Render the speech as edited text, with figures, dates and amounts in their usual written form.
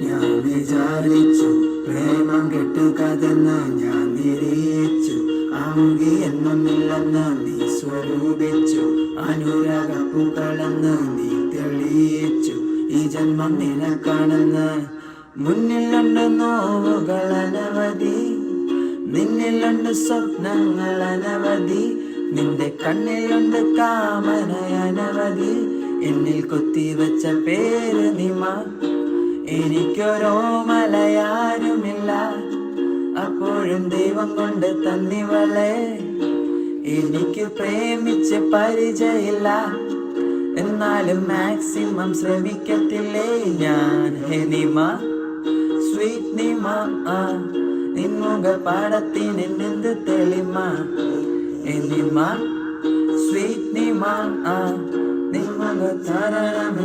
ഞാൻ വിചാരിച്ചു പ്രേമം കെട്ടുകതെന്ന് ഞാൻ നിരീച്ചു. ആമുകി എന്നൊന്നില്ലെന്ന് നീ സ്വരൂപിച്ചു. അനുരാഗപ്പൂക്കളെന്ന് നീ തെളിയിച്ചു. ഈ ജന്മം നിനക്കാണെന്ന്. മുന്നിലുണ്ട് നോവുകൾ അനവധി, നിന്നിലുണ്ട് സ്വപ്നങ്ങൾ അനവധി. നിന്റെ കണ്ണിലുണ്ട് കാമന അനവധി. എന്നിൽ കൊത്തിവെച്ച പേര് നിമ. എനിക്കൊരോ മലയാരുമില്ല, അപ്പോഴും ദൈവം കൊണ്ട് തന്നിവളെ. എനിക്ക് പ്രേമിച്ച് പരിചയമില്ല, എന്നാലും മാക്സിമം ശ്രമിക്കത്തില്ലേ ഞാൻ. ഹേ നിമ, സ്വീറ്റ് നിമ, നിൻമുഖ പാടത്തിന് എന്ത് തെളിമ. ഹേ നിമ, സ്വീറ്റ് നിമ, നിൻമുഖ താരം